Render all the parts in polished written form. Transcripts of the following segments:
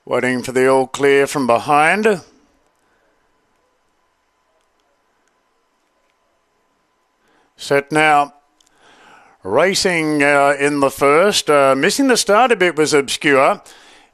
Waiting for the all clear from behind. Set now. Racing in the first. Missing the start a bit was Obscure.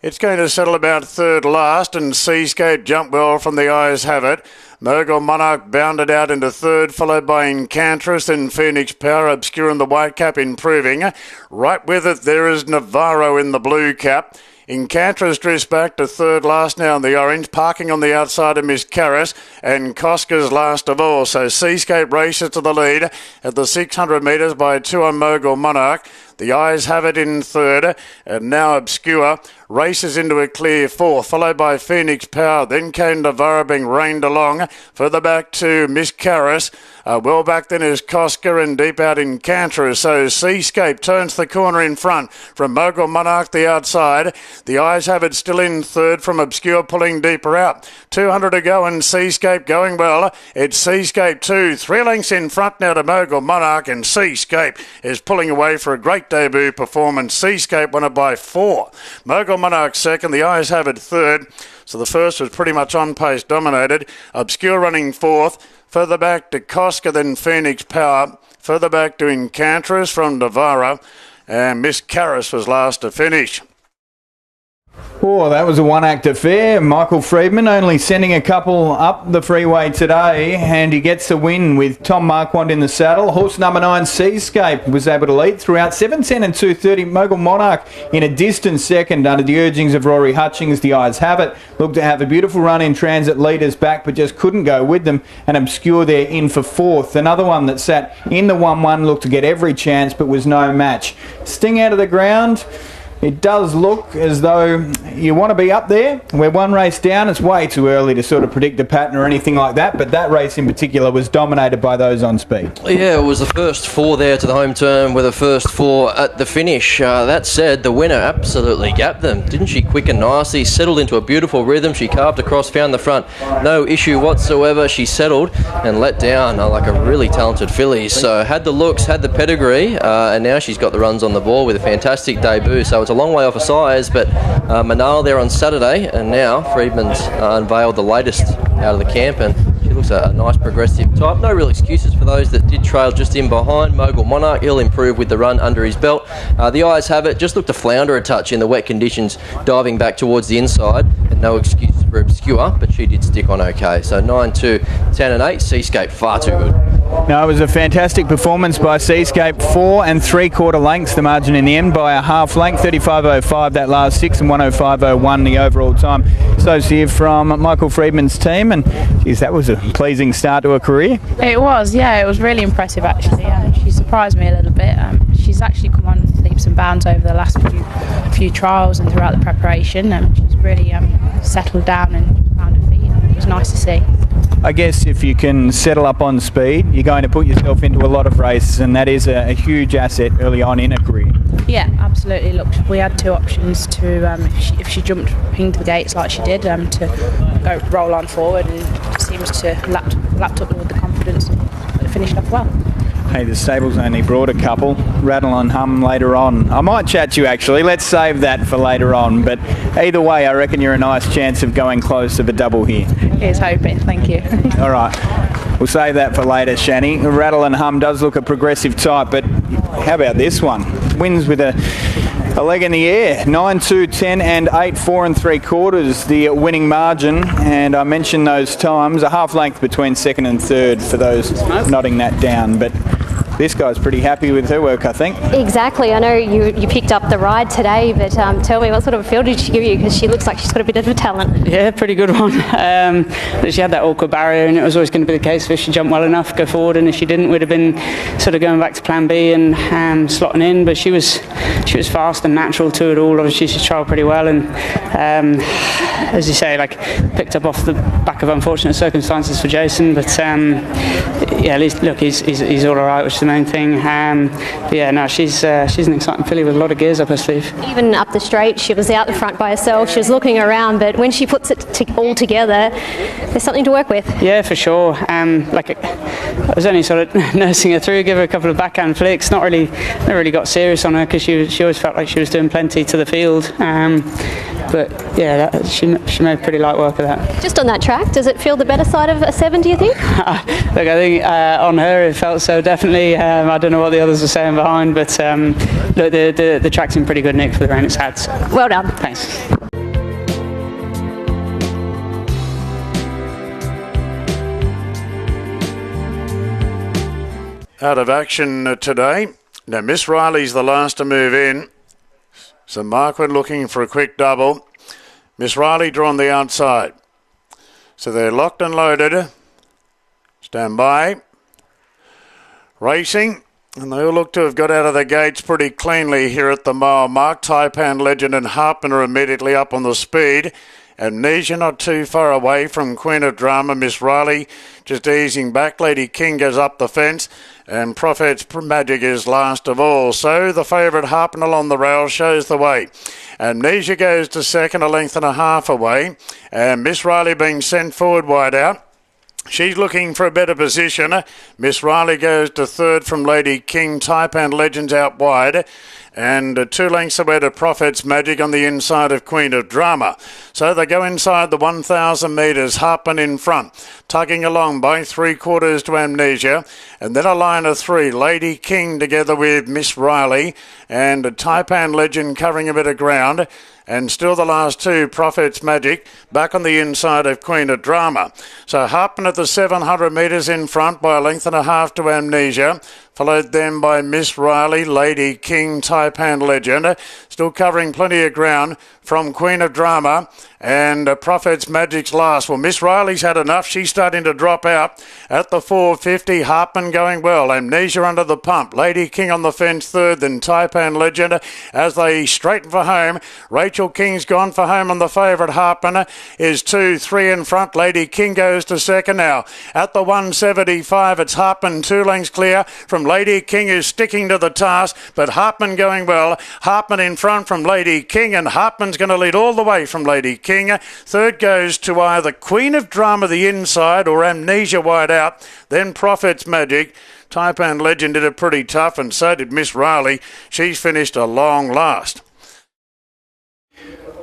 It's going to settle about third last, and Seascape jumped well from the Eyes Have It. Mogul Monarch bounded out into third, followed by Encantress, then Phoenix Power, Obscure and the white cap improving. Right with it there is Navarro in the blue cap. Encantress drifts back to third last now in the orange, parking on the outside of Miss Karras, and Cosker's last of all. So Seascape races to the lead at the 600 metres by 2 on Mogul Monarch. The Eyes Have It in third, and now Obscure races into a clear fourth, followed by Phoenix Power. Then came Navarro being reined along. Further back to Miss Karras. Well back then is Kosker, and deep out Encantress. So Seascape turns the corner in front from Mogul Monarch the outside. The Eyes Have It still in third from Obscure, pulling deeper out. 200 to go and Seascape going well. It's Seascape 2, 3 lengths in front now to Mogul Monarch, and Seascape is pulling away for a great debut performance. Seascape won it by 4. Mogul Monarch second, the Eyes Have It third. So the first was pretty much on pace dominated. Obscure running fourth. Further back to Kosker, then Phoenix Power. Further back to Encantress from Navarro. And Miss Karras was last to finish. Oh, that was a one-act affair. Michael Freedman only sending a couple up the freeway today, and he gets the win with Tom Marquand in the saddle. Horse number 9, Seascape, was able to lead throughout 7:10 and 2:30. Mogul Monarch in a distant second under the urgings of Rory Hutchings. The Eyes Have It looked to have a beautiful run in transit leaders back, but just couldn't go with them, and Obscure there in for fourth. Another one that sat in the 1-1 looked to get every chance, but was no match. Sting out of the ground. It does look as though you want to be up there. We're one race down. It's way too early to sort of predict a pattern or anything like that, but that race in particular was dominated by those on speed. Yeah, it was the first 4 there to the home turn with the first 4 at the finish. That said, the winner absolutely gapped them. Didn't she quick and nicely? Settled into a beautiful rhythm. She carved across, found the front. No issue whatsoever. She settled and let down like a really talented filly. So had the looks, had the pedigree, and now she's got the runs on the ball with a fantastic debut. So it's a long way off a size, but Manal there on Saturday, and now Freedman's unveiled the latest out of the camp, and she looks a nice progressive type. No real excuses for those that did trail just in behind. Mogul Monarch, he'll improve with the run under his belt. The Eyes Have It just looked to flounder a touch in the wet conditions, diving back towards the inside, and no excuses for Obscure, but she did stick on okay. So 9, 2, 10 and 8, Seascape far too good. No, it was a fantastic performance by Seascape. 4 3/4 lengths the margin in the end by a half length. 35.05 that last 6 and 105.01 the overall time. So here from Michael Freedman's team, and geez, that was a pleasing start to a career. It was, yeah, it was really impressive actually. She surprised me a little bit. She's actually come on leaps and bounds over the last few trials and throughout the preparation. She's really settled down and found her feet. It was nice to see. I guess if you can settle up on speed, you're going to put yourself into a lot of races, and that is a huge asset early on in a career. Yeah, absolutely. Look, we had 2 options to, if she jumped into the gates like she did, to go roll on forward, and seems to lapped up with the confidence and finished off well. Hey, the stable's only brought a couple. Rattle and hum later on. I might chat to you actually. Let's save that for later on. But either way, I reckon you're a nice chance of going close to the double here. Here's hoping. Thank you. All right. We'll save that for later, Shani. Rattle and hum does look a progressive type, but how about this one? Wins with a leg in the air. 9, 2, 10 and 8, 4 3/4 the winning margin, and I mentioned those times. A half length between second and third for those nodding that down, but this guy's pretty happy with her work, I think. Exactly. I know you picked up the ride today, but tell me, what sort of a feel did she give you? Because she looks like she's got a bit of a talent. Yeah, pretty good one. She had that awkward barrier, and it was always going to be the case if she jumped well enough, go forward, and if she didn't, we'd have been sort of going back to plan B and slotting in. But she was fast and natural to it all. Obviously, she trialled pretty well, and as you say, like picked up off the back of unfortunate circumstances for Jason. But yeah, at least look, he's all right, which is the main thing. But yeah, no, she's an exciting filly with a lot of gears up her sleeve. Even up the straight, she was out the front by herself. She was looking around, but when she puts it all together, there's something to work with. Yeah, for sure. I was only sort of nursing her through, give her a couple of backhand flicks. Not really got serious on her because she she always felt like she was doing plenty to the field. But yeah, she made pretty light work of that. Just on that track, does it feel the better side of a 7, do you think? Look, I think on her it felt so definitely. I don't know what the others were saying behind, but look, the track's in pretty good nick for the rain it's had. So. Well done. Thanks. Out of action today. Now, Miss Riley's the last to move in. So Markwood looking for a quick double. Miss Riley drawn the outside. So they're locked and loaded. Stand by. Racing. And they all look to have got out of the gates pretty cleanly here at the mile mark. Taipan Legend and Harpman are immediately up on the speed. Amnesia not too far away from Queen of Drama. Miss Riley just easing back. Lady King goes up the fence. And Prophet's Magic is last of all. So the favourite Harpman along the rail shows the way. Amnesia goes to second, a length and a half away. And Miss Riley being sent forward wide out. She's looking for a better position. Miss Riley goes to third from Lady King. Taipan Legends out wide. And 2 lengths away to Prophet's Magic on the inside of Queen of Drama. So they go inside the 1,000 metres. Harpman in front, tugging along by 3/4 to Amnesia. And then a line of 3. Lady King together with Miss Riley. And Taipan Legend covering a bit of ground. And still the last 2, Prophet's Magic, back on the inside of Queen of Drama. So Harpman at the 700 metres in front by a length and a half to Amnesia. Followed then by Miss Riley, Lady King, Taipan Legend. Still covering plenty of ground from Queen of Drama and Prophet's Magic's last. Well, Miss Riley's had enough. She's starting to drop out at the 450. Harpman going well. Amnesia under the pump. Lady King on the fence third, then Taipan Legend as they straighten for home. Rachel King's gone for home on the favourite. Harpman is 2-3 in front. Lady King goes to second now. At the 175, it's Harpman 2 lengths clear from Lady King, is sticking to the task, but Harpman going well. Harpman in front from Lady King, and Harpman's going to lead all the way from Lady King. Third goes to either Queen of Drama the inside or Amnesia wide out, then Prophet's Magic. Taipan Legend did it pretty tough, and so did Miss Riley. She's finished a long last.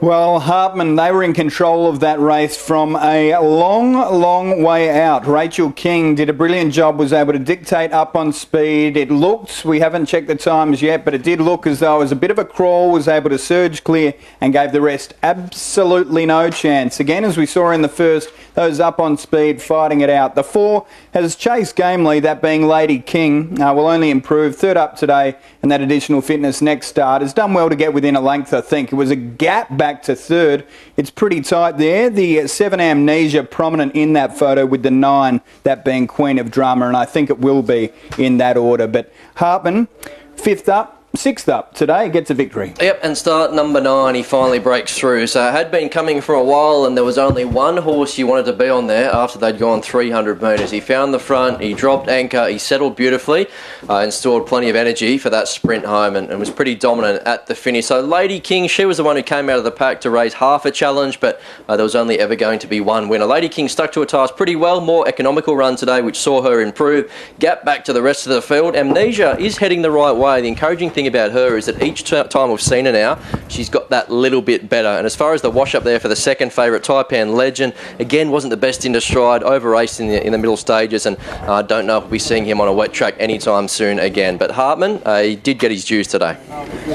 Well, Harpman, they were in control of that race from a long way out. Rachel King did a brilliant job, was able to dictate up on speed. It looked, we haven't checked the times yet, but it did look as though it was a bit of a crawl, was able to surge clear and gave the rest absolutely no chance. Again, as we saw in the first, those up on speed fighting it out. The 4 has chased gamely, that being Lady King, will only improve. Third up today, and that additional fitness next start has done well to get within a length, I think. It was a gap back to third. It's pretty tight there. The 7 Amnesia prominent in that photo with the 9, that being Queen of Drama, and I think it will be in that order. But Harpman, 5th up. 6th up today, gets a victory. Yep, and start number 9, he finally breaks through. So it had been coming for a while, and there was only one horse you wanted to be on there after they'd gone 300 metres. He found the front, he dropped anchor, he settled beautifully and stored plenty of energy for that sprint home and was pretty dominant at the finish. So Lady King, she was the one who came out of the pack to raise half a challenge, but there was only ever going to be one winner. Lady King stuck to her task pretty well, more economical run today, which saw her improve, gap back to the rest of the field. Amnesia is heading the right way. The encouraging thing about her is that each time we've seen her now, she's got that little bit better. And as far as the wash up there for the second favourite, Taipan Legend, again, wasn't the best into stride, over-raced in the middle stages, and I don't know if we'll be seeing him on a wet track anytime soon again. But Hartman, he did get his dues today.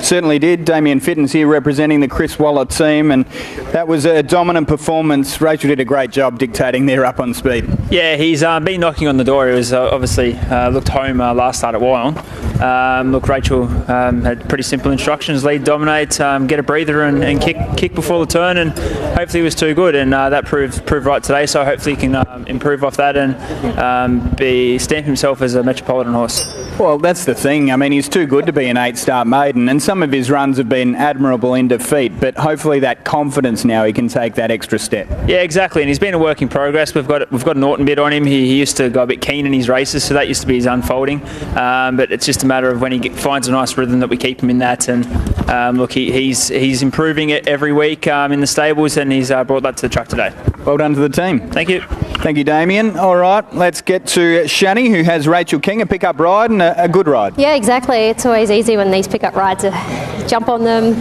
Certainly did. Damien Fittens here representing the Chris Waller team, and that was a dominant performance. Rachel did a great job dictating there up on speed. Yeah, he's been knocking on the door. He was obviously looked home last start at Wyong. Look, Rachel had pretty simple instructions: lead, dominate, get a breather, and kick before the turn. And hopefully, he was too good, and that proved right today. So hopefully, he can improve off that and stamp himself as a metropolitan horse. Well, that's the thing. I mean, he's too good to be an 8-star maiden, and some of his runs have been admirable in defeat. But hopefully, that confidence now he can take that extra step. Yeah, exactly. And he's been a work in progress. We've got an Norton bit on him. He used to go a bit keen in his races, so that used to be his unfolding. But it's just a matter of when he finds a nice rhythm that we keep him in that. And look, he's improving it every week in the stables, and he's brought that to the track today. Well done to the team. Thank you. Thank you, Damien. All right, let's get to Shani, who has Rachel King, a pickup ride and a good ride. Yeah, exactly. It's always easy when these pickup rides are jump on them,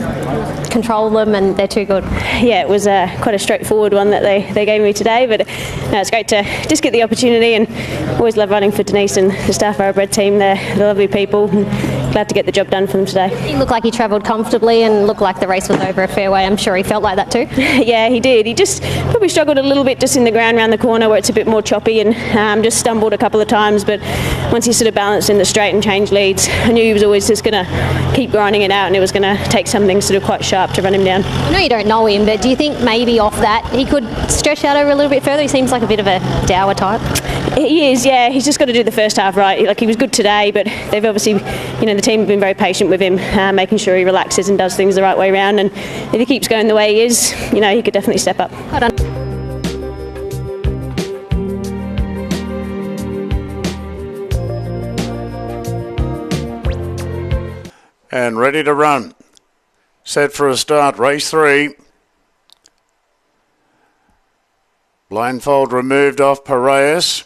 control them, and they're too good. Yeah, it was quite a straightforward one that they gave me today, but no, it's great to just get the opportunity, and always love running for Denise and the Staff Thoroughbred team. They're lovely people, and glad to get the job done for them today. He looked like he travelled comfortably and looked like the race was over a fair way. I'm sure he felt like that too. Yeah, he did. He just probably struggled a little bit just in the ground around the corner where it's a bit more choppy, and just stumbled a couple of times, but once he sort of balanced in the straight and changed leads, I knew he was always just going to keep grinding it out, and it was going to take something sort of quite sharp to run him down. I know you don't know him, but do you think maybe off that he could stretch out over a little bit further? He seems like a bit of a dour type. He is, yeah. He's just got to do the first half right. Like, he was good today, but they've obviously, the team have been very patient with him, making sure he relaxes and does things the right way around, and if he keeps going the way he is, he could definitely step up. Well done. And ready to run. Set for a start, race 3. Blindfold removed off Piraeus.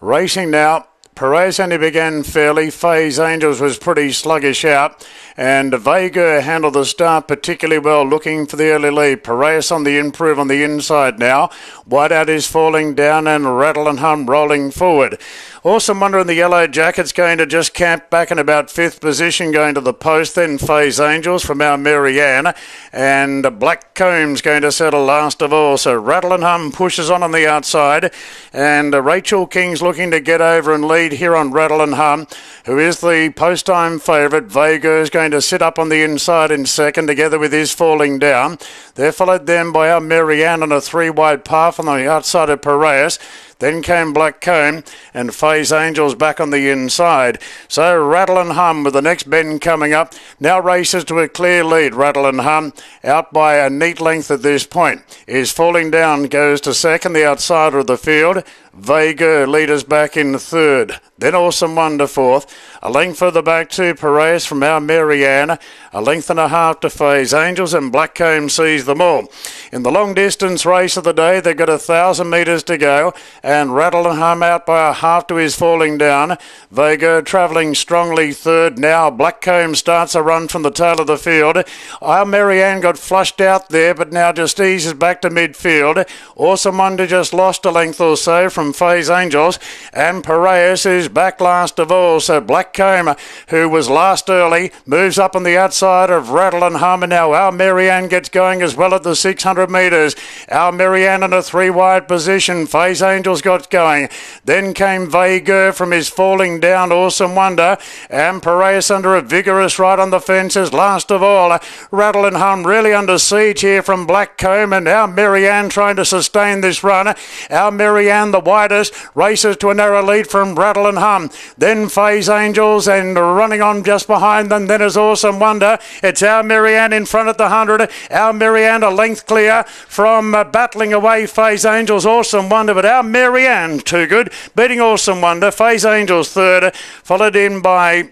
Racing now. Piraeus only began fairly. Faye's Angels was pretty sluggish out. And Vega handled the start particularly well, looking for the early lead. Piraeus on the improve on the inside now. Whiteout is falling down and Rattle and Hum rolling forward. Awesome Wonder in the yellow jacket's going to just camp back in about 5th position, going to the post. Then Faye's Angels from our Marianne. And Black Comb's going to settle last of all. So Rattle and Hum pushes on the outside. And Rachel King's looking to get over and lead here on Rattle and Hum, who is the post-time favourite. Vega is going to sit up on the inside in second, together with his falling down. They're followed then by our Marianne on a 3-wide path on the outside of Piraeus. Then came Black Comb and Faye's Angels back on the inside. So Rattle and Hum with the next bend coming up. Now races to a clear lead. Rattle and Hum out by a neat length at this point. Is falling down, goes to second, the outsider of the field. Vega leaders back in third. Then Awesome Wonder fourth. A length further back to Piraeus from our Marianne. A length and a half to Faye's Angels, and Black Comb sees them all. In the long distance race of the day, they've got 1,000 metres to go, and Rattle and Hum out by a half to his falling down. Vega travelling strongly third. Now Black Comb starts a run from the tail of the field. Our Marianne got flushed out there, but now just eases back to midfield. Awesome Wonder just lost a length or so from Faye's Angels, and Piraeus is back last of all. So Black Comb, who was last early, moves up on the outside of Rattle and Hum, and now our Marianne gets going as well at the 600 metres. Our Marianne in a 3-wide position. Faye's Angels got going. Then came Vega from his falling down. Awesome Wonder, and Piraeus under a vigorous right on the fences. Last of all, Rattle and Hum really under siege here from Black Comb, and our Marianne trying to sustain this run. Our Marianne, the widest, races to a narrow lead from Rattle and Hum. Then Faye's Angels, and running on just behind them then is Awesome Wonder. It's our Marianne in front at the 100. Our Marianne a length clear from battling away Faye's Angels. Awesome Wonder, but our Marianne too good, beating Awesome Wonder. Faye's Angels third, followed in by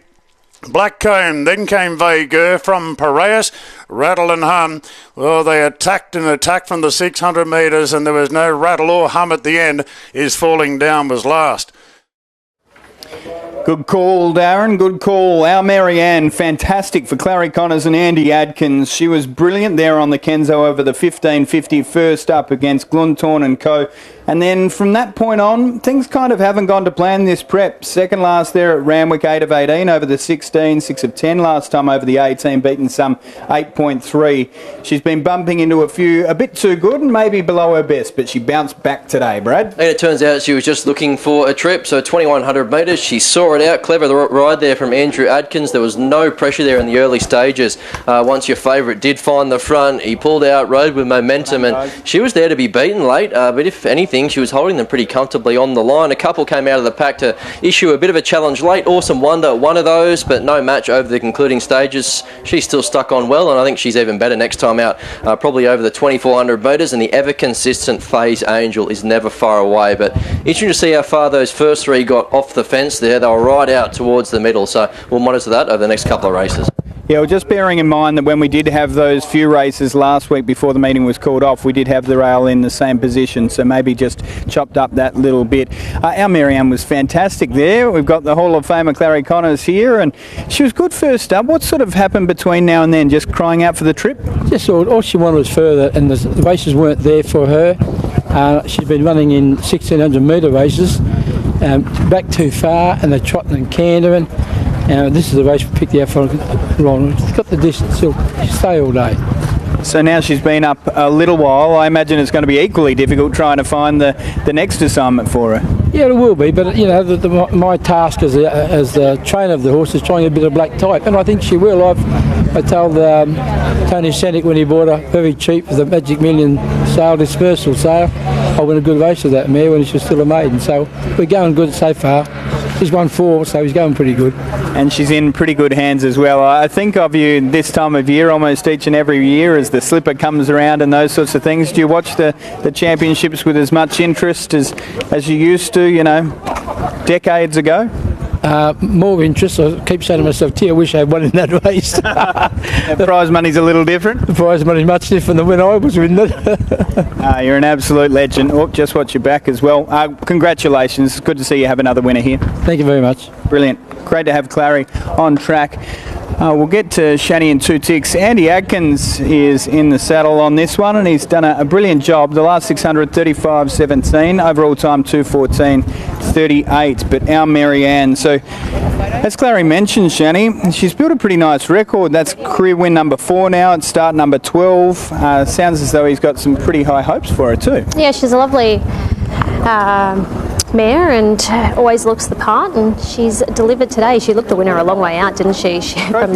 Black Comb. Then came Vega from Piraeus. Rattle and Hum, well, they attacked from the 600 metres, and there was no rattle or hum at the end. His falling down was last. Good call, Darren. Good call. Our Marianne, fantastic for Clary Connors and Andy Adkins. She was brilliant there on the Kenzo over the 1550 first up against Glunthorne and Co. And then from that point on, things kind of haven't gone to plan this prep. Second last there at Randwick, 8 of 18 over the 16, 6 of 10 last time over the 18, beaten some 8.3. She's been bumping into a bit too good and maybe below her best, but she bounced back today, Brad. And it turns out she was just looking for a trip, so 2,100 metres. She saw it out. Clever ride there from Andrew Adkins. There was no pressure there in the early stages. Once your favourite did find the front, he pulled out, rode with momentum, and she was there to be beaten late, but if anything, she was holding them pretty comfortably on the line. A couple came out of the pack to issue a bit of a challenge late. Awesome Wonder, one of those, but no match over the concluding stages. She's still stuck on well, and I think she's even better next time out, probably over the 2,400 metres, and the ever-consistent Faye's Angel is never far away. But interesting to see how far those first three got off the fence there. They were right out towards the middle, so we'll monitor that over the next couple of races. Yeah, well, just bearing in mind that when we did have those few races last week before the meeting was called off, we did have the rail in the same position, so maybe just chopped up that little bit. Our Marianne was fantastic there. We've got the Hall of Famer Clary Connors here, and she was good first up. What sort of happened between now and then? Just crying out for the trip? Just all she wanted was further, and the races weren't there for her. She's been running in 1600 metre races, back too far, and they're trotting and cantering. This is the race we picked out for Ron. She's got the distance, she'll stay all day. So now she's been up a little while. I imagine it's going to be equally difficult trying to find the next assignment for her. Yeah, it will be, but you know, my task as the trainer of the horse is trying a bit of black type, and I think she will. I told Tony Senick when he bought her very cheap for the Magic Million sale, dispersal sale, I won a good race with that mare when she was still a maiden. So we're going good so far. He's won 4, so he's going pretty good. And she's in pretty good hands as well. I think of you this time of year, almost each and every year, as the slipper comes around and those sorts of things. Do you watch the championships with as much interest as you used to, you know, decades ago? More interest. I keep saying to myself, I wish I had won in that race. The prize money's a little different? The prize money's much different than when I was winning it. You're an absolute legend. Oh, just watch your back as well. Congratulations. It's good to see you have another winner here. Thank you very much. Brilliant. Great to have Clary on track. We'll get to Shani and 2 ticks. Andy Adkins is in the saddle on this one, and he's done a brilliant job. The last 600, 35.17. Overall time, 2:14.38. But our Marianne. So, as Clary mentioned, Shani, she's built a pretty nice record. That's career win number 4 now. It's start number 12. Sounds as though he's got some pretty high hopes for her too. Yeah, she's a lovely mare and always looks the part, and she's delivered today. She looked the winner a long way out, didn't she? From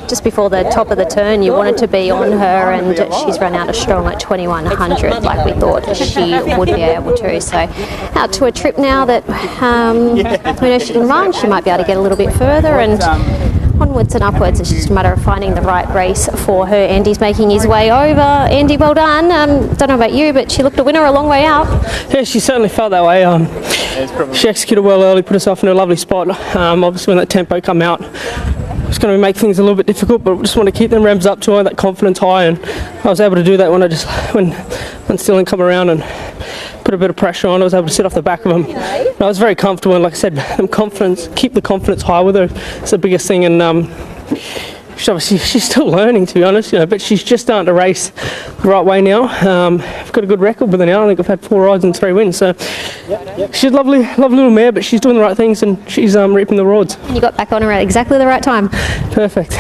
just before the top of the turn, you wanted to be on her, and she's run out of strong at 2100 like we thought she would be able to. So out to a trip now that we know she can run. She might be able to get a little bit further, and onwards and upwards. It's just a matter of finding the right race for her. Andy's making his way over. Andy, well done. Don't know about you, but she looked a winner a long way out. Yeah, she certainly felt that way. She executed well early, put herself in a lovely spot. Obviously when that tempo come out, it's going to make things a little bit difficult, but we just want to keep them revs up to her, that confidence high, and I was able to do that when Stilling come around and put a bit of pressure on. I was able to sit off the back of him. And I was very comfortable, and like I said, keep the confidence high with her. It's the biggest thing, and she's still learning, to be honest, but she's just starting to race the right way now. I've got a good record with her now. I think I've had 4 rides and 3 wins. So she's a lovely little mare, but she's doing the right things, and she's reaping the rewards. You got back on her at exactly the right time. Perfect.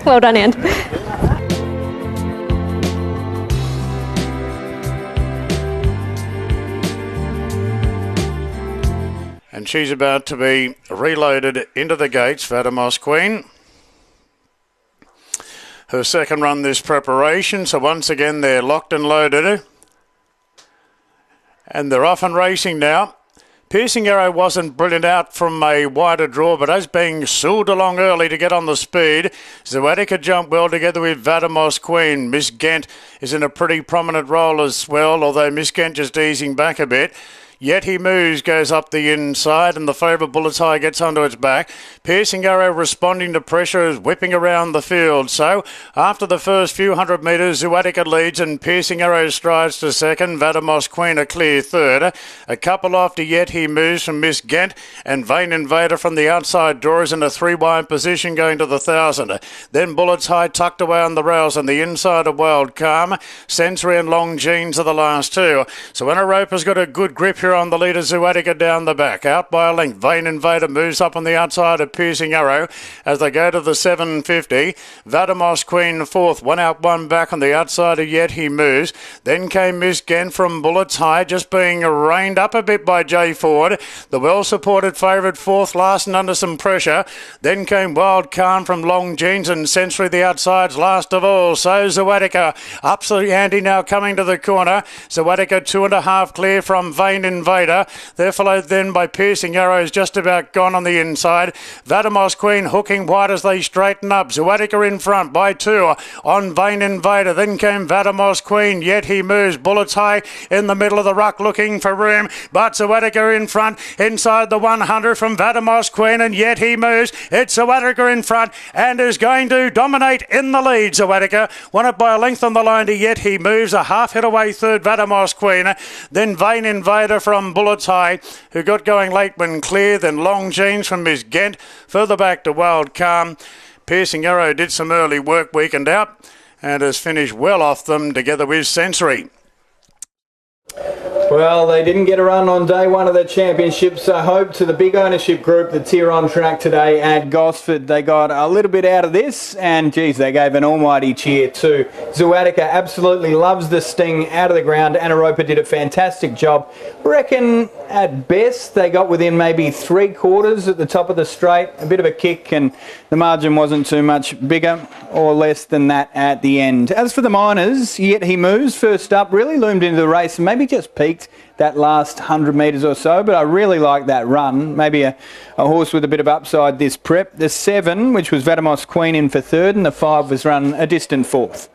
Well done, Anne. And she's about to be reloaded into the gates, Vadamos Queen. Her second run this preparation, so once again they're locked and loaded. And they're off and racing now. Piercing Arrow wasn't brilliant out from a wider draw, but as being sooled along early to get on the speed. Zoetica jumped well together with Vadamos Queen. Miss Ghent is in a pretty prominent role as well, although Miss Ghent just easing back a bit. Yet He Moves goes up the inside, and the favourite Bullet's High gets onto its back. Piercing Arrow responding to pressure is whipping around the field. So after the first few hundred metres, Zuatica leads and Piercing Arrow strides to second. Vadamos Queen a clear third. A couple after Yet He Moves from Miss Ghent, and Vain Invader from the outside door is in a 3-wide position going to the 1,000. Then Bullet's High tucked away on the rails, and the inside of Wild Calm. Sensory and Long Jeans are the last two. So when a roper's got a good grip here on the leader, Zuatica down the back. Out by a length, Vain Invader moves up on the outside of Piercing Arrow as they go to the 750. Vadamos Queen fourth, 1 out, 1 back on the outside of Yet He Moves. Then came Miss Ghent from Bullets High, just being reined up a bit by Jay Ford. The well-supported favourite fourth last and under some pressure. Then came Wild Khan from Long Jeans, and Sensory the outsides last of all. So Zuatica up to Andy now coming to the corner. Zuatica 2.5 clear from Vain Invader. Invader. They're followed then by Piercing Arrows, just about gone on the inside. Vadamos Queen hooking wide as they straighten up. Zuatica in front by 2 on Vain Invader. Then came Vadamos Queen, yet he moves. Bullets High in the middle of the ruck looking for room, but Zuatica in front inside the 100 from Vadamos Queen, and yet he moves. It's Zuatica in front and is going to dominate in the lead. Zuatica won it by a length on the line to Yet He Moves, a half hit away third Vadamos Queen, then Vain Invader from Bullets High, who got going late when clear, then Long Jeans from Miss Ghent, further back to Wild Calm. Piercing Arrow did some early work weekend out and has finished well off them together with Sensory. Well, they didn't get a run on day one of the championship, so hope to the big ownership group that's here on track today at Gosford. They got a little bit out of this, and geez, they gave an almighty cheer too. Zuatica absolutely loves the sting out of the ground. Anaropa did a fantastic job. Reckon at best they got within maybe 3/4 at the top of the straight, a bit of a kick, and the margin wasn't too much bigger or less than that at the end. As for the Miners, Yet He Moves first up, really loomed into the race and maybe just peaked that last 100 metres or so, but I really like that run. Maybe a horse with a bit of upside this prep. The 7, which was Vadamos Queen, in for third, and the 5 was run a distant fourth.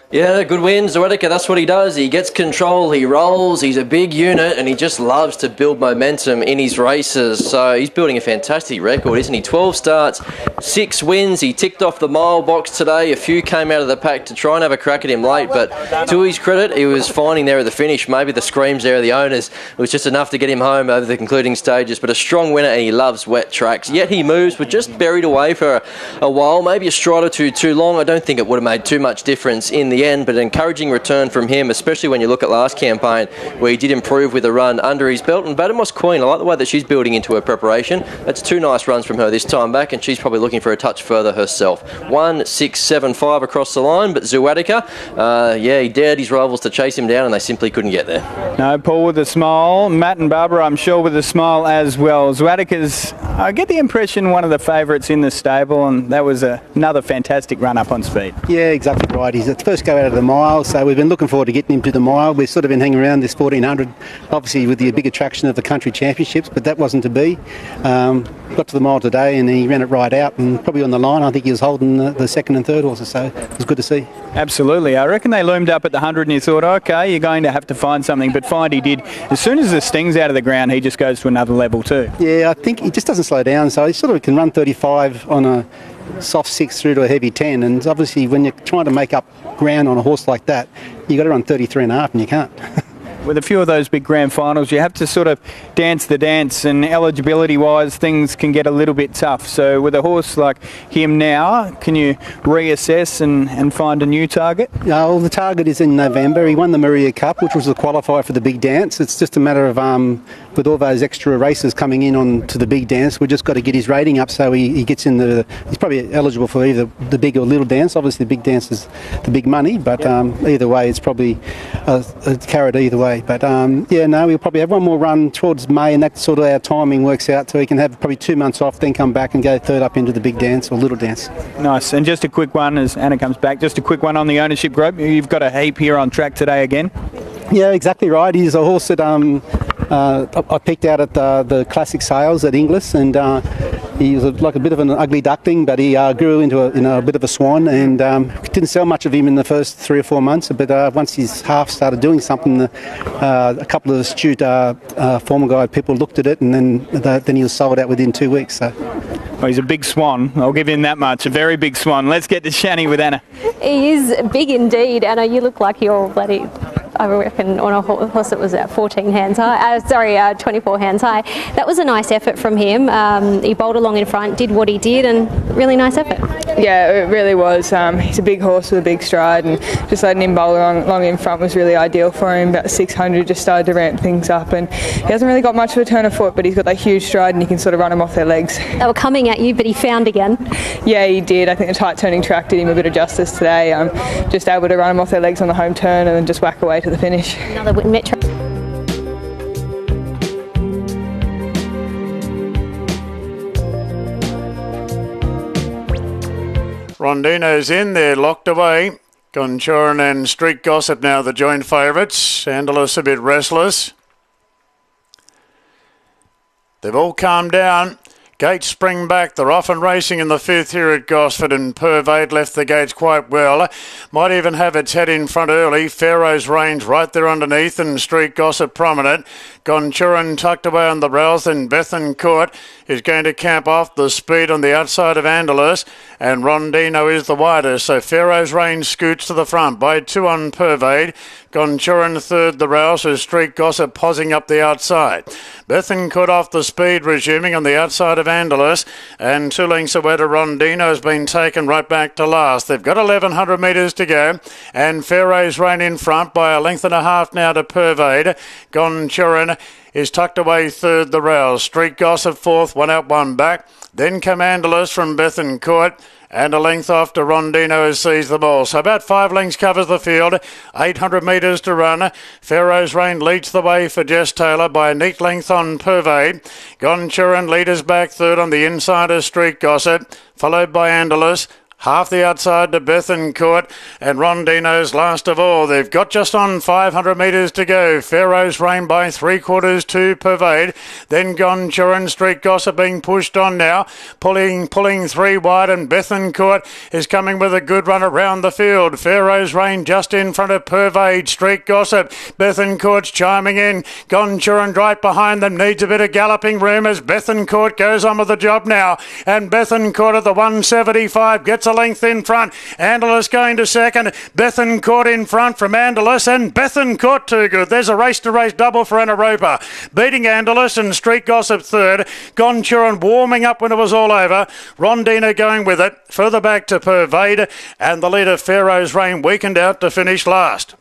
Yeah, good win. Zuatica, that's what he does. He gets control, he rolls, he's a big unit, and he just loves to build momentum in his races. So he's building a fantastic record, isn't he? 12 starts, 6 wins. He ticked off the mile box today. A few came out of the pack to try and have a crack at him late, but to his credit, he was finding there at the finish. Maybe the screams there of the owners was just enough to get him home over the concluding stages, but a strong winner, and he loves wet tracks. Yet He Moves, but just buried away for a while, maybe a stride or two too long. I don't think it would have made too much difference in the end, but an encouraging return from him, especially when you look at last campaign where he did improve with a run under his belt. And Vadamos Queen, I like the way that she's building into her preparation. That's 2 nice runs from her this time back, and she's probably looking for a touch further herself. 1, 6, 7, 5 across the line, but Zuatica, he dared his rivals to chase him down and they simply couldn't get there. No, Paul with a smile. Matt and Barbara, I'm sure, with a smile as well. Zuatica's, I get the impression, one of the favourites in the stable, and that was another fantastic run up on speed. Yeah, exactly right. He's at the first go out of the mile, so we've been looking forward to getting him to the mile. We've sort of been hanging around this 1400, obviously with the big attraction of the country championships, but that wasn't to be. Got to the mile today and he ran it right out, and probably on the line I think he was holding the second and third horses, so it was good to see. Absolutely. I reckon they loomed up at the 100 and you thought, okay, you're going to have to find something, but find he did. As soon as the sting's out of the ground, he just goes to another level too. Yeah, I think he just doesn't slow down, so he sort of can run 35 on a soft 6 through to a heavy 10, and obviously when you're trying to make up ground on a horse like that, you've got to run 33 and a half and you can't. With a few of those big grand finals, you have to sort of dance the dance, and eligibility-wise, things can get a little bit tough. So with a horse like him now, can you reassess and find a new target? Well, the target is in November. He won the Maria Cup, which was the qualifier for the big dance. It's just a matter of, with all those extra races coming in on to the big dance, we've just got to get his rating up so he gets in he's probably eligible for either the big or little dance. Obviously, the big dance is the big money, but either way, it's probably a carrot either way. But we'll probably have one more run towards May, and that's sort of our timing works out, so he can have probably 2 months off, then come back and go third up into the big dance or little dance. Nice. And just a quick one as Anna comes back, just a quick one on the ownership group. You've got a heap here on track today again. Yeah, exactly right. He's a horse that I picked out at the classic sales at Inglis, and he was like a bit of an ugly duckling, but he grew into a bit of a swan, and didn't sell much of him in the first 3 or 4 months, but once his half started doing something, a couple of astute former guide people looked at it, and then he was sold out within 2 weeks. So. Well, he's a big swan. I'll give him that much. A very big swan. Let's get to Shani with Anna. He is big indeed. Anna, you look like you're bloody... I reckon on a horse that was at 14 hands high, 24 hands high. That was a nice effort from him. He bowled along in front, did what he did, and really nice effort. Yeah, it really was. He's a big horse with a big stride, and just letting him bowl along in front was really ideal for him. About 600, just started to ramp things up, and he hasn't really got much of a turn of foot, but he's got that huge stride and he can sort of run them off their legs. They were coming at you, but he found again. Yeah, he did. I think the tight turning track did him a bit of justice today. Just able to run them off their legs on the home turn and then just whack away to the finish. Another win Metro. Rondino's in there, locked away. Conchoran and Street Gossip now the joint favourites. Andalus a bit restless. They've all calmed down. Gates spring back. They're off and racing in the fifth here at Gosford, and Pervade left the gates quite well. Might even have its head in front early. Pharaoh's Range right there underneath, and Street Gossip prominent. Gonchurin tucked away on the rails, and Bethan Court is going to camp off the speed on the outside of Andalus, and Rondino is the widest. So Pharaoh's Range scoots to the front by 2 on Pervade. Gonchurin third the rails, with Street Gossip posing up the outside. Bethan Court off the speed, resuming on the outside of Andalus, and 2 lengths away to Rondino has been taken right back to last. They've got 1,100 metres to go, and Pharaoh's Rain in front by 1.5 lengths now to Pervade. Gonchurin is tucked away third the rails. Street Gossip fourth, 1 out 1 back. Then come Andalus from Bethan Court, and a length off to Rondino has seized them all. So about 5 lengths covers the field, 800 metres to run. Pharaoh's Rain leads the way for Jess Taylor by a neat length on Pervade. Gonchurin leaders back third on the inside of Street Gossip, followed by Andalus. Half the outside to Bethan Court, and Rondino's last of all. They've got just on 500 metres to go. Pharaoh's Rain by 3/4 to Pervade. Then Gonchurin, Street Gossip being pushed on now. Pulling 3 wide, and Bethan Court is coming with a good run around the field. Pharaoh's Rain just in front of Pervade. Street Gossip. Bethan Court's chiming in. Gonchurin right behind them. Needs a bit of galloping room as Bethan Court goes on with the job now. And Bethan Court at the 175 gets a length in front. Andalus going to second. Bethan Court in front from Andalus, and Bethan Court too good. There's a race-to-race double for Anaropa. Beating Andalus and Street Gossip third. Gonchurin warming up when it was all over. Rondino going with it. Further back to Pervade, and the leader Pharaoh's Rain weakened out to finish last.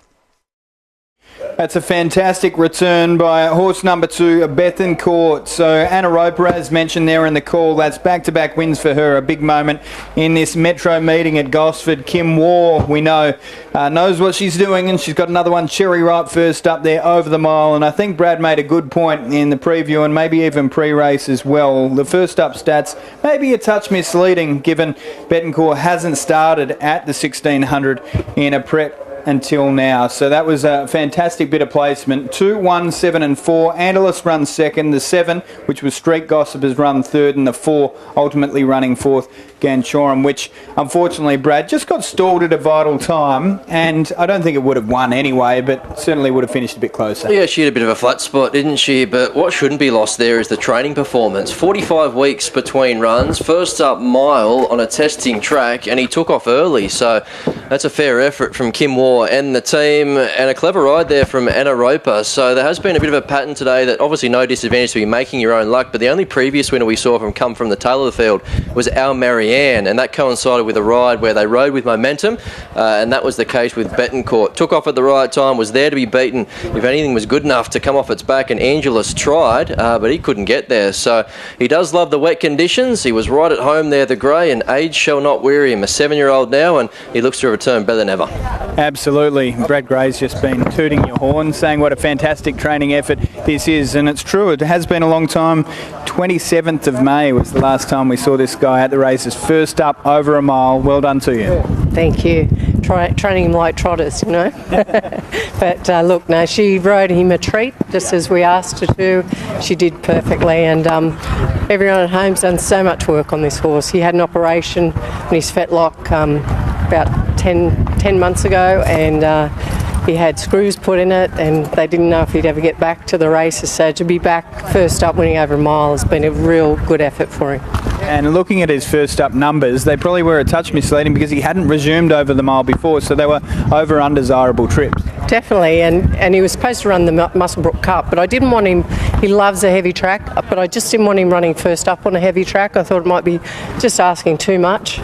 That's a fantastic return by horse number 2, Bethan Court. So Anaropa, as mentioned there in the call, that's back-to-back wins for her. A big moment in this Metro meeting at Gosford. Kim Waugh, we know, knows what she's doing, and she's got another one, Cherry Ripe, first up there over the mile. And I think Brad made a good point in the preview and maybe even pre-race as well. The first up stats may be a touch misleading, given Bethan Court hasn't started at the 1600 in a prep until now. So that was a fantastic bit of placement. 2, 1, 7 and 4. Andalus runs second. The 7, which was Street Gossip, has run third, and the 4 ultimately running fourth, Gonchurin, which unfortunately, Brad, just got stalled at a vital time, and I don't think it would have won anyway, but certainly would have finished a bit closer. Yeah, she had a bit of a flat spot, didn't she? But what shouldn't be lost there is the training performance. 45 weeks between runs, first up mile on a testing track, and he took off early, so that's a fair effort from Kim Waugh and the team, and a clever ride there from Anaropa. So there has been a bit of a pattern today that obviously no disadvantage to be making your own luck, but the only previous winner we saw come from the tail of the field was Our Marianne, and that coincided with a ride where they rode with momentum, and that was the case with Bethan Court. Took off at the right time, was there to be beaten if anything was good enough to come off its back, and Angelus tried, but he couldn't get there. So he does love the wet conditions. He was right at home there, the grey, and age shall not weary him. A 7-year-old now, and he looks to return better than ever. Absolutely. Brad Gray's just been tooting your horn, saying what a fantastic training effort this is, and it's true. It has been a long time. 27th of May was the last time we saw this guy at the races. First up over a mile. Well done to you. Thank you. Training him like trotters, you know. But look, no, she rode him a treat, just as we asked her to. She did perfectly, and everyone at home's done so much work on this horse. He had an operation on his fetlock about 10 months ago, and he had screws put in it, and they didn't know if he'd ever get back to the races. So to be back first up winning over a mile has been a real good effort for him. And looking at his first up numbers, they probably were a touch misleading because he hadn't resumed over the mile before, so they were over undesirable trips. Definitely, and he was supposed to run the Musselbrook Cup, but I didn't want him, he loves a heavy track, but I just didn't want him running first up on a heavy track. I thought it might be just asking too much.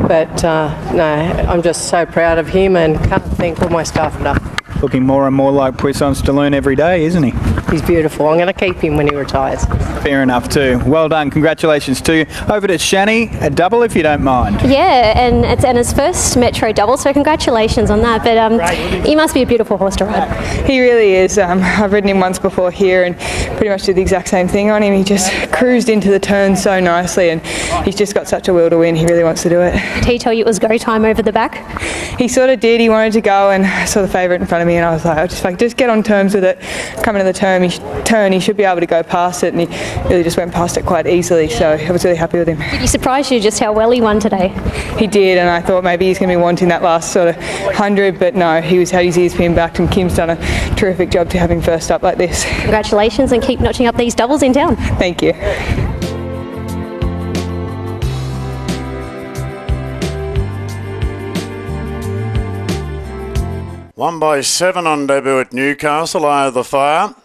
But no, I'm just so proud of him and can't thank all my staff enough. Looking more and more like Puissant Stallone every day, isn't he? He's beautiful. I'm going to keep him when he retires. Fair enough too. Well done. Congratulations to you. Over to Shani, a double if you don't mind. Yeah, and it's Anna's first Metro double, so congratulations on that. But he must be a beautiful horse to ride. He really is. I've ridden him once before here and pretty much did the exact same thing on him. He just cruised into the turn so nicely, and he's just got such a will to win. He really wants to do it. Did he tell you it was go time over the back? He sort of did. He wanted to go, and I saw the favourite in front of me, and I was like, just get on terms with it. Coming to the turn, turn, he should be able to go past it, and he really just went past it quite easily, so I was really happy with him. Did he surprise you just how well he won today? He did, and I thought maybe he's going to be wanting that last sort of 100, but no, he had his ears pinned back, and Kim's done a terrific job to have him first up like this. Congratulations, and keep notching up these doubles in town. Thank you. Won by 7 on debut at Newcastle, Eye of the Fire.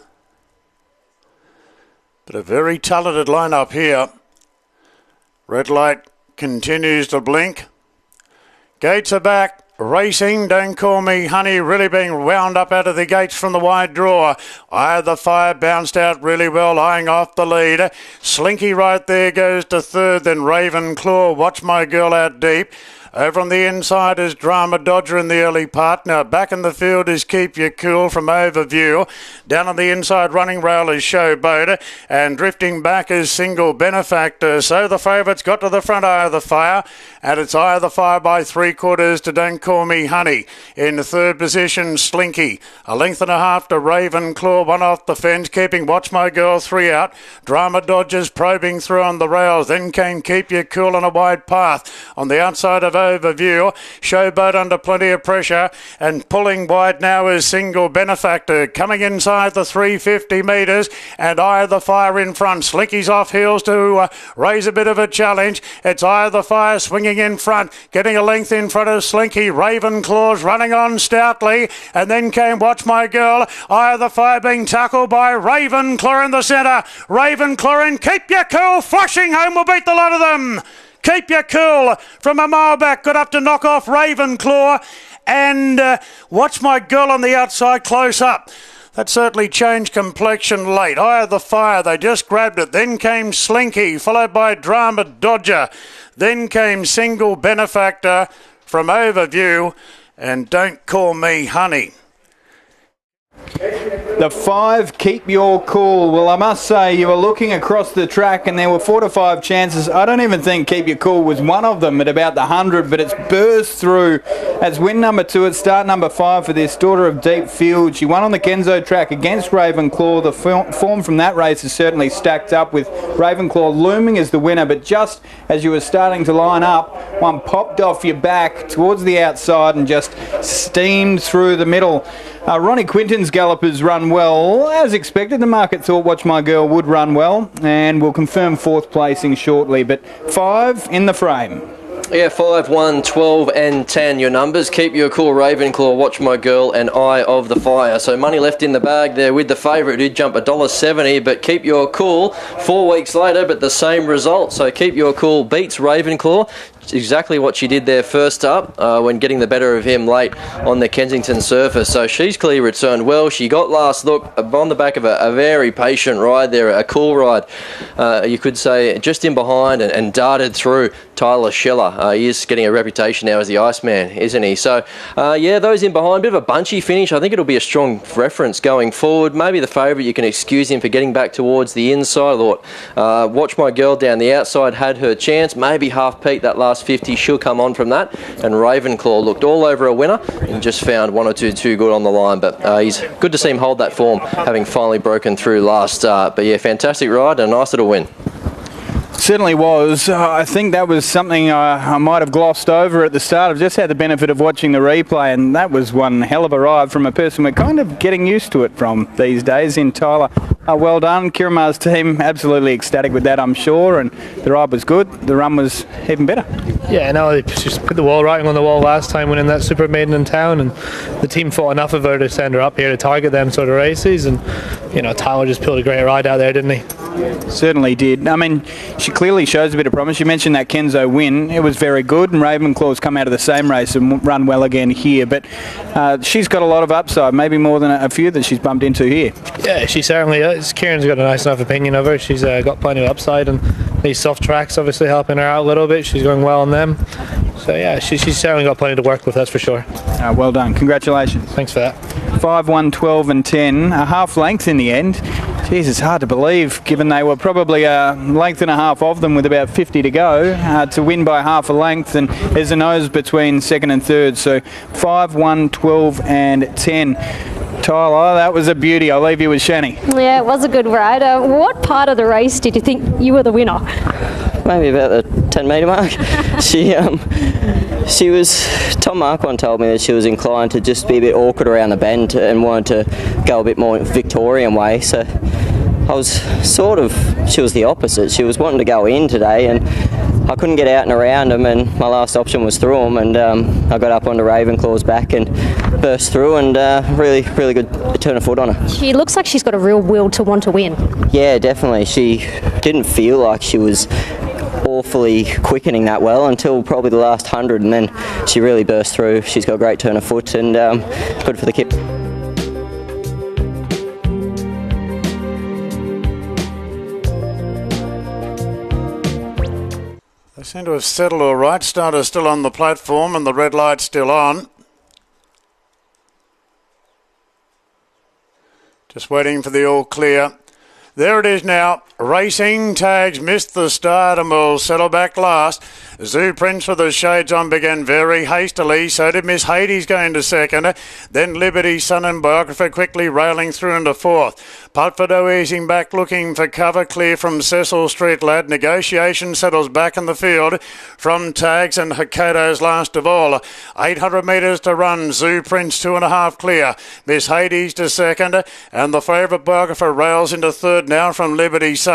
But a very talented lineup here. Red light continues to blink. Gates are back. Racing, Don't Call Me Honey, really being wound up out of the gates from the wide draw. Eye of the Fire bounced out really well, eyeing off the lead. Slinky right there goes to third, then Ravenclaw, Watch My Girl out deep. Over on the inside is Drama Dodger in the early part. Now back in the field is Keep You Cool from Overview. Down on the inside running rail is Showboat. And drifting back is Single Benefactor. So the favourites got to the front, Eye of the Fire. And it's Eye of the Fire by 3/4 to Don't Call Me Honey. In third position, Slinky. A length and a half to Ravenclaw. 1 off the fence, keeping Watch My Girl 3 out. Drama Dodgers probing through on the rails. Then came Keep You Cool on a wide path. On the outside of Overview, Showboat under plenty of pressure, and pulling wide now is Single Benefactor, coming inside the 350 metres, and Eye of the Fire in front. Slinky's off heels to raise a bit of a challenge. It's Eye of the Fire swinging in front, getting a length in front of Slinky. Ravenclaw's running on stoutly, and then came Watch My Girl. Eye of the Fire being tackled by Ravenclaw in the centre. Ravenclaw and Keep You Cool, flushing home will beat the lot of them. Keep You Cool from a mile back, got up to knock off Ravenclaw, and Watch My Girl on the outside close up. That certainly changed complexion late. Eye of the Fire, they just grabbed it. Then came Slinky, followed by Drama Dodger. Then came Single Benefactor from Overview, and Don't Call Me Honey. The 5, Keep Your Cool. Well, I must say, you were looking across the track and there were 4 to 5 chances. I don't even think Keep Your Cool was one of them at about the 100, but it's burst through as win number 2 at start number 5 for this Daughter of Deep Field. She won on the Kenzo track against Ravenclaw. The form from that race is certainly stacked up, with Ravenclaw looming as the winner, but just as you were starting to line up, one popped off your back towards the outside and just steamed through the middle. Ronnie Quinton's gallopers run well. As expected, the market thought Watch My Girl would run well, and will confirm 4th placing shortly, but 5 in the frame. Yeah, 5, 1, 12 and 10 your numbers. Keep Your Cool, Ravenclaw, Watch My Girl and Eye of the Fire. So money left in the bag there with the favourite, who did jump $1.70, but Keep Your Cool 4 weeks later, but the same result. So Keep Your Cool beats Ravenclaw. Exactly what she did there first up when getting the better of him late on the Kensington surface. So she's clearly returned well. She got last look on the back of a very patient ride there, a cool ride, you could say, just in behind, and darted through Tyler Schiller. He is getting a reputation now as the Iceman, isn't he? So, yeah, those in behind, bit of a bunchy finish. I think it'll be a strong reference going forward. Maybe the favourite, you can excuse him for getting back towards the inside. I thought Watch My Girl down the outside had her chance. Maybe half peak that last 50, she'll come on from that. And Ravenclaw looked all over a winner and just found 1 or 2 too good on the line. But he's good to see him hold that form, having finally broken through last start. But yeah, fantastic ride and a nice little win. Certainly was. I think that was something I might have glossed over at the start. I've just had the benefit of watching the replay, and that was one hell of a ride from a person we're kind of getting used to it from these days in Tyler. Well done. Kiramar's team absolutely ecstatic with that, I'm sure, and the ride was good. The run was even better. Yeah, no, they just put the writing on the wall last time winning that Super Maiden in town, and the team fought enough of her to send her up here to target them sort of races, and you know, Tyler just pulled a great ride out there, didn't he? Certainly did. I mean, she clearly shows a bit of promise. You mentioned that Kenzo win. It was very good, and Ravenclaw's come out of the same race and run well again here, but she's got a lot of upside, maybe more than a few that she's bumped into here. Yeah, she certainly is. Kieran's got a nice enough opinion of her. She's got plenty of upside, and these soft tracks obviously helping her out a little bit. She's going well on them. So yeah, she's certainly got plenty to work with, that's for sure. Well done. Congratulations. Thanks for that. 5, 1, 12 and 10. A half length in the end. Jeez, it's hard to believe, given they were probably a length and a half of them with about 50 to go, to win by half a length, and there's a nose between second and third. So 5, 1, 12 and 10. Tyler, that was a beauty. I'll leave you with Shani. Yeah, it was a good ride. What part of the race did you think you were the winner? Maybe about the 10-metre mark. She was. Tom Marquand told me that she was inclined to just be a bit awkward around the bend and wanted to go a bit more Victorian way. So I was she was the opposite. She was wanting to go in today, and I couldn't get out and around them, and my last option was through them, and I got up onto Ravenclaw's back and burst through, and really good turn of foot on her. She looks like she's got a real will to want to win. Yeah, definitely. She didn't feel like she was awfully quickening that well until probably the last 100, and then she really burst through. She's got a great turn of foot, and good for the kip. They seem to have settled all right. Starter's still on the platform and the red light's still on. Just waiting for the all clear. There it is now. Racing Tags missed the start and will settle back last. Zoo Prince with the shades on began very hastily. So did Miss Hades going to second. Then Liberty Sun and Biographer quickly railing through into fourth. Putfordo easing back looking for cover clear from Cecil Street Lad. Negotiation settles back in the field from Tags and Hokkaido's last of all. 800 metres to run. Zoo Prince 2.5 clear. Miss Hades to second and the favourite Biographer rails into third now from Liberty Sun.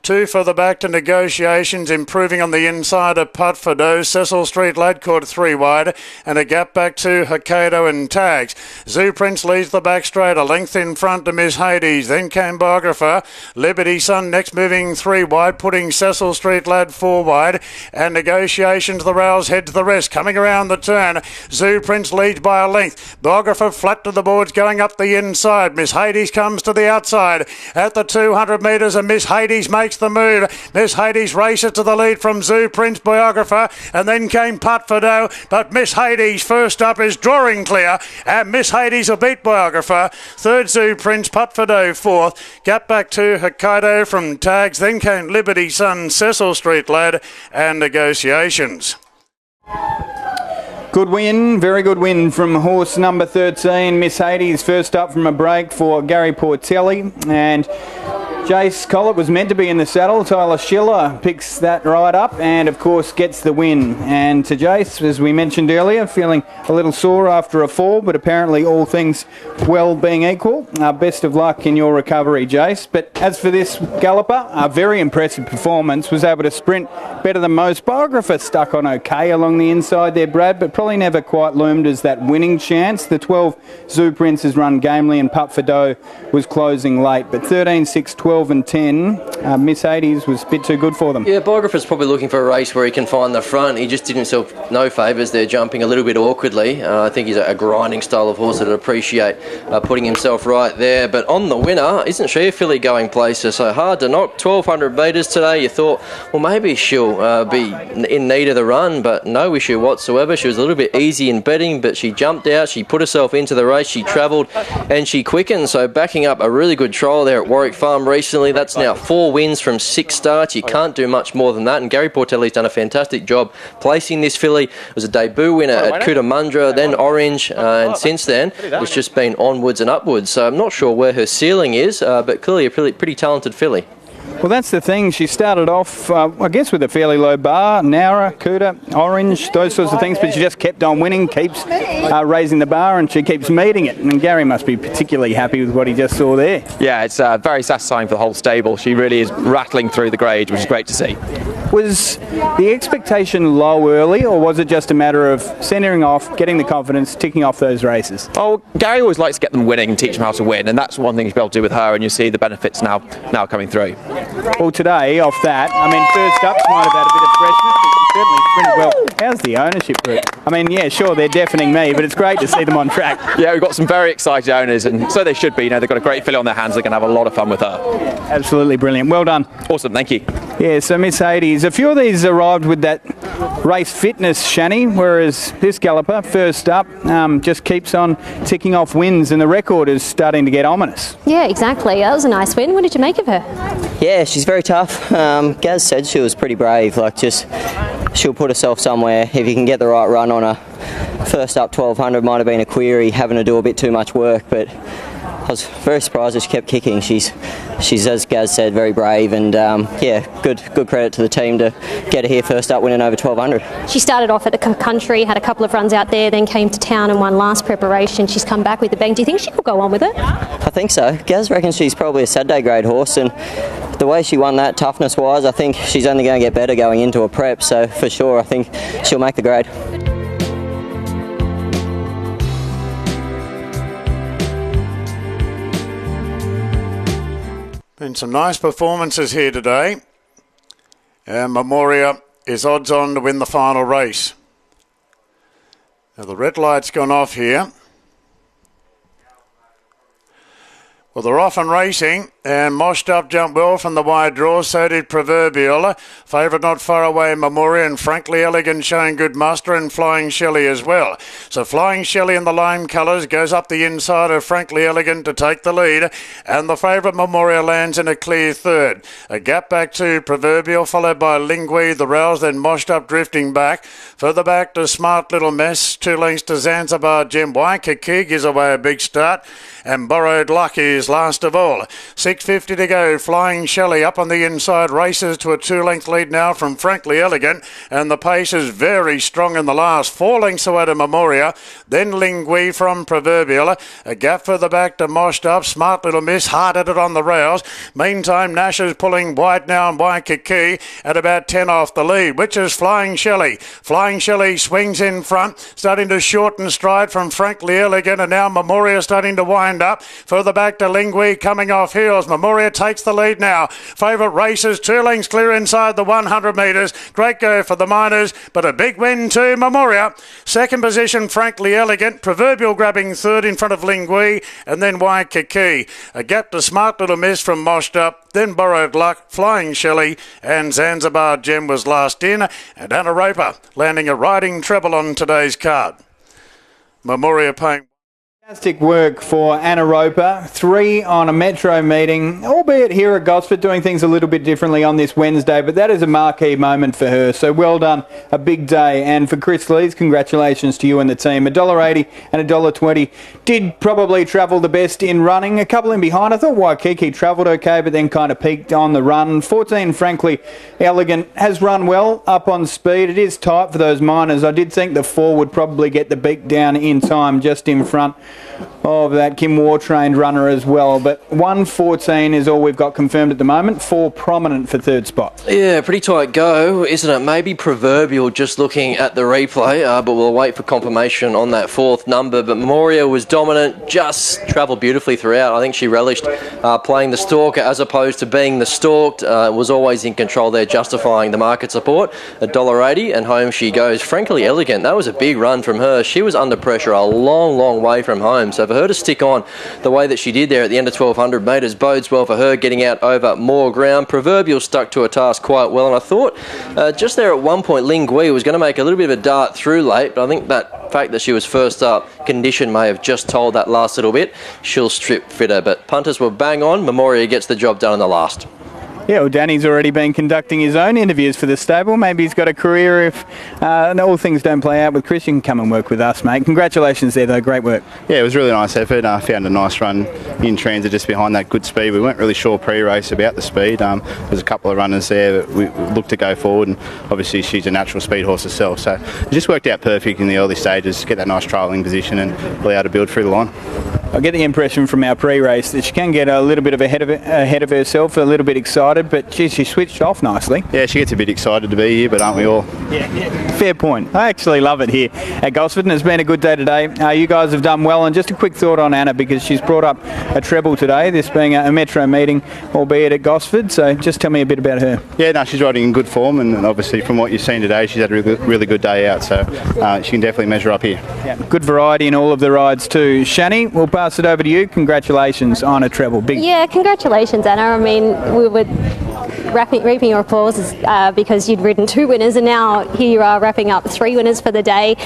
2 for the back to Negotiations, improving on the inside of Putfordo. Cecil Street Lad caught 3 wide and a gap back to Hokkaido and Tags. Zoo Prince leads the back straight, a length in front to Miss Hades. Then came Biographer. Liberty Sun next moving 3 wide, putting Cecil Street Lad 4 wide, and Negotiations the rails head to the rest. Coming around the turn, Zoo Prince leads by a length. Biographer flat to the boards going up the inside. Miss Hades comes to the outside at the 200 metres, and Miss Hades makes the move. Miss Hades races to the lead from Zoo Prince, Biographer, and then came Putfordo, but Miss Hades first up is drawing clear, and Miss Hades will beat Biographer. Third Zoo Prince, Putfordo fourth. Gap back to Hokkaido from Tags, then came Liberty Sun, Cecil Street Lad, and Negotiations. Good win, very good win from horse number 13, Miss Hades, first up from a break for Gary Portelli, and Jace Collett was meant to be in the saddle. Tyler Schiller picks that right up and, of course, gets the win. And to Jace, as we mentioned earlier, feeling a little sore after a fall, but apparently all things well being equal. Best of luck in your recovery, Jace. But as for this galloper, a very impressive performance. Was able to sprint better than most. Biographer stuck on okay along the inside there, Brad, but probably never quite loomed as that winning chance. The 12 Zoo Prince has run gamely and Putfordo was closing late. But 13, 6, 12 and 10, Miss Hades was a bit too good for them. Yeah, Biographer's probably looking for a race where he can find the front. He just did himself no favours there, jumping a little bit awkwardly. I think he's a grinding style of horse that would appreciate putting himself right there. But on the winner, isn't she a filly going places? So hard to knock. 1,200 metres today. You thought, well, maybe she'll be in need of the run, but no issue whatsoever. She was a little bit easy in betting, but she jumped out. She put herself into the race. She travelled and she quickened. So backing up a really good trial there at Warwick Farm recently. That's now 4 wins from 6 starts. You can't do much more than that. And Gary Portelli's done a fantastic job placing this filly. It was a debut winner at Cootamundra, then Orange, and since then it's just been onwards and upwards. So I'm not sure where her ceiling is, but clearly a pretty talented filly. Well, that's the thing. She started off, I guess, with a fairly low bar. Nara, Cuda, Orange, those sorts of things, but she just kept on winning, keeps raising the bar, and she keeps meeting it. And Gary must be particularly happy with what he just saw there. Yeah, it's very satisfying for the whole stable. She really is rattling through the grade, which is great to see. Was the expectation low early, or was it just a matter of centering off, getting the confidence, ticking off those races? Oh, Gary always likes to get them winning and teach them how to win, and that's one thing he's able to do with her, and you see the benefits now coming through. Well, today, off that, I mean, first up, she might have had a bit of freshness, but she certainly sprinted well. How's the ownership group? I mean, yeah, sure, they're deafening me, but it's great to see them on track. Yeah, we've got some very excited owners, and so they should be. You know, they've got a great filly on their hands. They're going to have a lot of fun with her. Absolutely brilliant. Well done. Awesome, thank you. Yeah, so Miss Hades, a few of these arrived with that race fitness, Shani, whereas this galloper, first up, just keeps on ticking off wins, and the record is starting to get ominous. Yeah, exactly. That was a nice win. What did you make of her? Yeah, she's very tough. Gaz said she was pretty brave. Like, just she'll put herself somewhere if you can get the right run on her. first up 1200 might have been a query, having to do a bit too much work, but I was very surprised that she kept kicking. She's as Gaz said, very brave, and good credit to the team to get her here first up, winning over 1200. She started off at the country, had a couple of runs out there, then came to town and won last preparation. She's come back with a bang. Do you think she could go on with it? I think so. Gaz reckons she's probably a Saturday grade horse, and the way she won that toughness wise, I think she's only going to get better going into a prep, so for sure I think she'll make the grade. Been some nice performances here today. Memoria is odds on to win the final race. Now the red light's gone off here. Well, they're off and racing, and Moshed Up jumped well from the wide draw, so did Proverbial. Favourite not far away, Memoria, and Frankly Elegant showing good muster, and Flying Shelley as well. So Flying Shelley in the lime colours goes up the inside of Frankly Elegant to take the lead, and the favourite Memoria lands in a clear third. A gap back to Proverbial, followed by Lingui, the Rouse, then Moshed Up drifting back. Further back to Smart Little Mess, 2 lengths to Zanzibar Gem. Waikiki gives away a big start, and Borrowed Luck is last of all. 6.50 to go. Flying Shelley up on the inside, races to a 2-length lead now from Frankly Elegant, and the pace is very strong in the last. 4 lengths away to Memoria, then Lingui from Proverbial. A gap further back to Moshed Up. Smart Little Miss hard at it on the rails. Meantime, Nash is pulling wide now and Waikiki at about 10 off the lead, which is Flying Shelley. Flying Shelley swings in front, starting to shorten stride from Frankly Elegant, and now Memoria starting to wind up. Further back to Lingui coming off heels. Memoria takes the lead now. Favourite races 2 lengths clear inside the 100 metres. Great go for the Miners, but a big win to Memoria. Second position Frankly Elegant. Proverbial grabbing third in front of Lingui, and then Waikiki. A gap to Smart Little Miss from Moshed Up, then Borrowed Luck, Flying Shelley, and Zanzibar Gem was last in, and Anna Roper landing a riding treble on today's card. Memoria paying. Fantastic work for Anna Roper. 3 on a Metro meeting, albeit here at Gosford, doing things a little bit differently on this Wednesday, but that is a marquee moment for her. So well done, a big day. And for Chris Lees, congratulations to you and the team. $1.80 and $1.20 did probably travel the best in running. A couple in behind. I thought Waikiki travelled okay, but then kind of peaked on the run. 14, Frankly Elegant, has run well up on speed. It is tight for those Miners. I did think the 4 would probably get the beat down in time, just in front of that Kim War trained runner as well, but 1.14 is all we've got confirmed at the moment. 4 prominent for third spot. Yeah, pretty tight go, isn't it? Maybe Proverbial just looking at the replay, but we'll wait for confirmation on that 4th number. But Memoria was dominant, just travelled beautifully throughout. I think she relished playing the stalker as opposed to being the stalked. Was always in control there, justifying the market support. $1.80 and home she goes. Frankly Elegant, that was a big run from her. She was under pressure a long way from home, so for her to stick on the way that she did there at the end of 1200 metres bodes well for her, getting out over more ground. Proverbial stuck to her task quite well, and I thought just there at one point Lingui was going to make a little bit of a dart through late, but I think that fact that she was first up, condition may have just told that last little bit. She'll strip fitter, but punters were bang on. Memoria gets the job done in the last. Yeah, well, Danny's already been conducting his own interviews for the stable. Maybe he's got a career if all things don't play out with Chris. You can come and work with us, mate. Congratulations there, though. Great work. Yeah, it was a really nice effort. I found a nice run in transit just behind that good speed. We weren't really sure pre-race about the speed. There's a couple of runners there that we looked to go forward, and obviously she's a natural speed horse herself. So it just worked out perfect in the early stages, get that nice trialling position and allow her to build through the line. I get the impression from our pre-race that she can get a little bit of ahead of herself, a little bit excited, but geez, she switched off nicely. Yeah, she gets a bit excited to be here, but aren't we all? Yeah. Fair point. I actually love it here at Gosford, and it's been a good day today. You guys have done well, and just a quick thought on Anna, because she's brought up a treble today, this being a Metro meeting, albeit at Gosford, so just tell me a bit about her. Yeah, no, she's riding in good form, and obviously from what you've seen today, she's had a really good day out, so she can definitely measure up here. Yeah, good variety in all of the rides too. Shani, we'll pass it over to you. Congratulations on a treble. Big. Yeah, congratulations, Anna. I mean, we were reaping your applause because you'd ridden 2 winners, and now here you are wrapping up 3 winners for the day.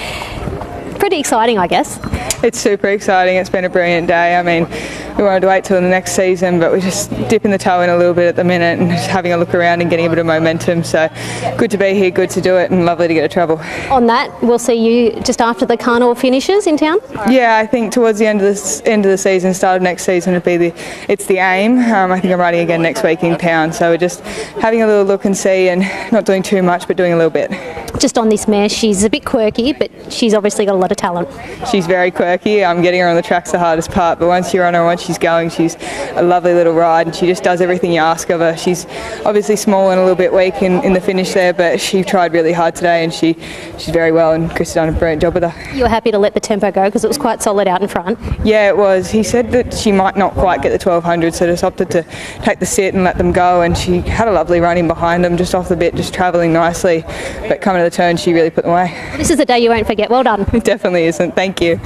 Pretty exciting, I guess. It's super exciting. It's been a brilliant day. I mean, we wanted to wait till the next season, but we're just dipping the toe in a little bit at the minute and just having a look around and getting a bit of momentum. So good to be here, good to do it, and lovely to get to travel. On that, we'll see you just after the carnival finishes in town? Yeah, I think towards the end of the season, start of next season, it's the aim. I think I'm riding again next week in town, so we're just having a little look and see, and not doing too much, but doing a little bit. Just on this mare, she's a bit quirky, but she's obviously got a lot of talent. She's very quirky. Getting her on the track's the hardest part, but once you're on her, once she's going, she's a lovely little ride, and she just does everything you ask of her. She's obviously small and a little bit weak in the finish there, but she tried really hard today, and she's very well, and Chris has done a brilliant job with her. You were happy to let the tempo go because it was quite solid out in front. Yeah, it was. He said that she might not quite get the 1200, so just opted to take the sit and let them go, and she had a lovely run in behind them, just off the bit, just travelling nicely, but coming to the turn, she really put them away. This is a day you won't forget. Well done. It definitely isn't. Thank you.